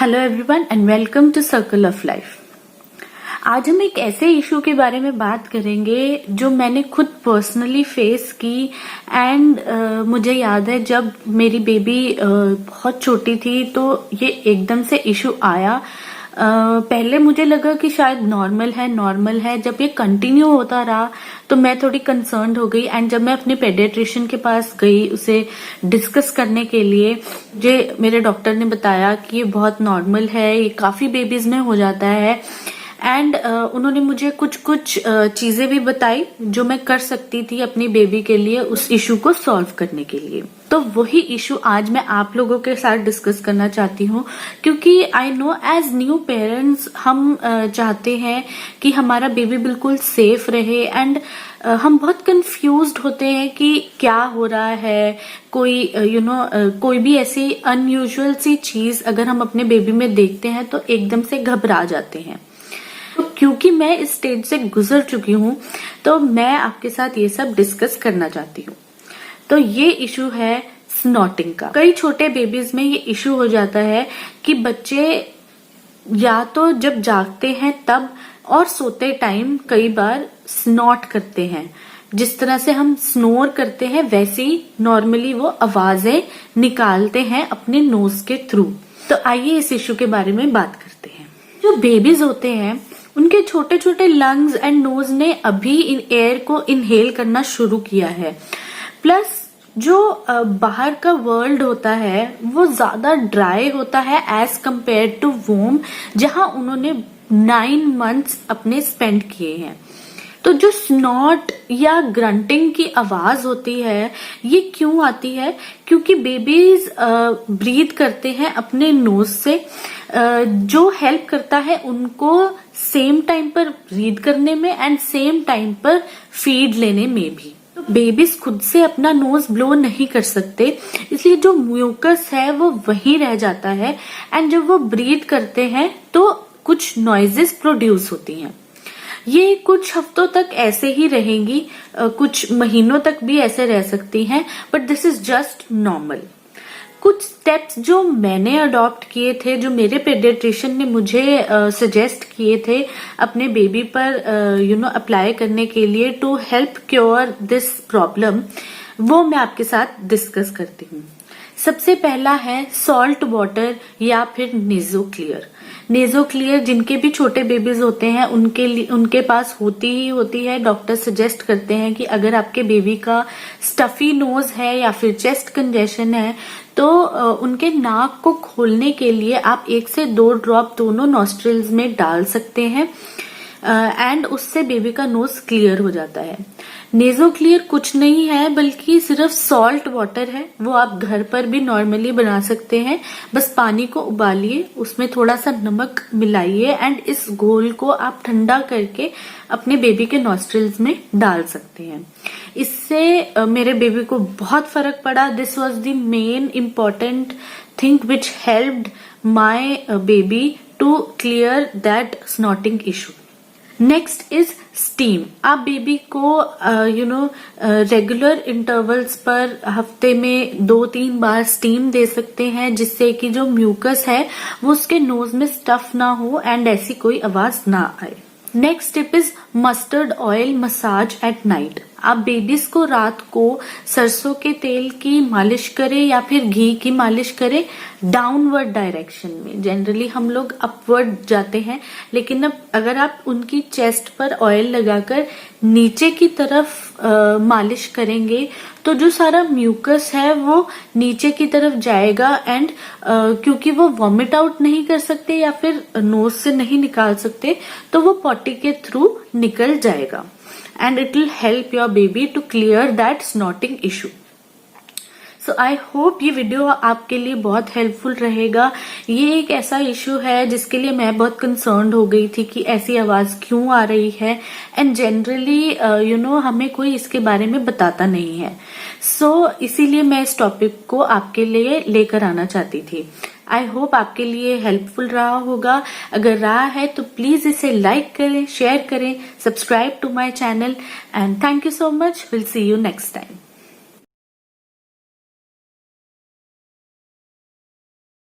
Hello everyone and welcome to circle of life. आज हम एक ऐसे इशू के बारे में बात करेंगे जो मैंने खुद पर्सनली फेस की एंड मुझे याद है जब मेरी बेबी बहुत छोटी थी तो ये एकदम से इशू आया। पहले मुझे लगा कि शायद नॉर्मल है। जब ये कंटिन्यू होता रहा तो मैं थोड़ी कंसर्न हो गई एंड जब मैं अपने पेडियाट्रिशियन के पास गई उसे डिस्कस करने के लिए, मुझे मेरे डॉक्टर ने बताया कि ये बहुत नॉर्मल है, ये काफी बेबीज में हो जाता है एंड उन्होंने मुझे कुछ चीजें भी बताई जो मैं कर सकती थी अपनी बेबी के लिए उस इशू को सॉल्व करने के लिए। तो वही इशू आज मैं आप लोगों के साथ डिस्कस करना चाहती हूँ क्योंकि I know as new parents हम चाहते हैं कि हमारा बेबी बिल्कुल सेफ रहे एंड हम बहुत कंफ्यूज्ड होते हैं कि क्या हो रहा है। कोई कोई भी ऐसी अनयूजुअल सी चीज अगर हम अपने बेबी में देखते हैं तो एकदम से घबरा जाते हैं। तो क्योंकि मैं इस स्टेज से गुजर चुकी हूँ तो मैं आपके साथ ये सब डिस्कस करना चाहती हूँ। तो ये इशू है स्नॉटिंग का। कई छोटे बेबीज में ये इशू हो जाता है कि बच्चे या तो जब जागते हैं तब और सोते टाइम कई बार स्नॉट करते हैं। जिस तरह से हम स्नोर करते हैं वैसे ही नॉर्मली वो आवाजें निकालते हैं अपने नोज के थ्रू। तो आइए इस इशू के बारे में बात करते हैं। जो बेबीज होते हैं उनके छोटे छोटे लंग्स एंड नोज ने अभी इन एयर को इनहेल करना शुरू किया है। प्लस जो बाहर का वर्ल्ड होता है वो ज्यादा ड्राई होता है एज कंपेयर टू वोम, जहां उन्होंने 9 मंथ्स अपने स्पेंड किए हैं। तो जो स्नॉट या ग्रंटिंग की आवाज होती है ये क्यों आती है? क्योंकि बेबीज ब्रीथ करते हैं अपने नोज से, जो हेल्प करता है उनको सेम टाइम पर ब्रीथ करने में एंड सेम टाइम पर फीड लेने में भी। तो बेबीज खुद से अपना नोज ब्लो नहीं कर सकते, इसलिए जो म्यूकस है वो वहीं रह जाता है एंड जब वो ब्रीथ करते हैं तो कुछ नॉइजेस प्रोड्यूस होती हैं। ये कुछ हफ्तों तक ऐसे ही रहेंगी, कुछ महीनों तक भी ऐसे रह सकती हैं, but this is just normal. कुछ स्टेप्स जो मैंने अडॉप्ट किए थे, जो मेरे पेडियाट्रिशियन ने मुझे सजेस्ट किए थे अपने बेबी पर अप्लाई करने के लिए to help cure this problem, वो मैं आपके साथ डिस्कस करती हूँ। सबसे पहला है सॉल्ट वाटर या फिर नेजो क्लियर। जिनके भी छोटे बेबीज होते हैं उनके पास होती है। डॉक्टर सजेस्ट करते हैं कि अगर आपके बेबी का स्टफी नोज है या फिर चेस्ट कंजेशन है तो उनके नाक को खोलने के लिए आप 1 से 2 ड्रॉप दोनों नॉस्ट्रिल्स में डाल सकते हैं एंड उससे बेबी का नोज क्लियर हो जाता है। नेजो क्लियर कुछ नहीं है बल्कि सिर्फ सॉल्ट वाटर है, वो आप घर पर भी नॉर्मली बना सकते हैं। बस पानी को उबालिए, उसमें थोड़ा सा नमक मिलाइए एंड इस घोल को आप ठंडा करके अपने बेबी के नॉस्ट्रिल्स में डाल सकते हैं। इससे मेरे बेबी को बहुत फर्क पड़ा। This was the main important thing which helped my baby to clear that snotting issue. Next is steam. आप बेबी को रेगुलर इंटरवल्स पर हफ्ते में 2-3 बार स्टीम दे सकते हैं, जिससे कि जो म्यूकस है वो उसके नोज में स्टफ ना हो एंड ऐसी कोई आवाज ना आए। Next tip is mustard oil massage at night. आप बेबीज को रात को सरसों के तेल की मालिश करें या फिर घी की मालिश करें डाउनवर्ड डायरेक्शन में। जनरली हम लोग अपवर्ड जाते हैं, लेकिन अब अगर आप उनकी चेस्ट पर ऑयल लगाकर नीचे की तरफ मालिश करेंगे तो जो सारा म्यूकस है वो नीचे की तरफ जाएगा एंड क्योंकि वो वॉमिट आउट नहीं कर सकते या फिर नोज से नहीं निकाल सकते तो वो पॉटी के थ्रू निकल जाएगा and it will help your baby to clear that snotting issue. So I hope ये वीडियो आपके लिए बहुत हेल्पफुल रहेगा। ये एक ऐसा इशू है जिसके लिए मैं बहुत कंसर्न्ड हो गई थी कि ऐसी आवाज क्यों आ रही है एंड जनरली हमें कोई इसके बारे में बताता नहीं है। इसीलिए मैं इस टॉपिक को आपके लिए लेकर आना चाहती थी। आई होप आपके लिए हेल्पफुल रहा होगा। अगर रहा है तो प्लीज इसे लाइक करें, शेयर करें, subscribe to my channel and thank you so much. Will see you next time.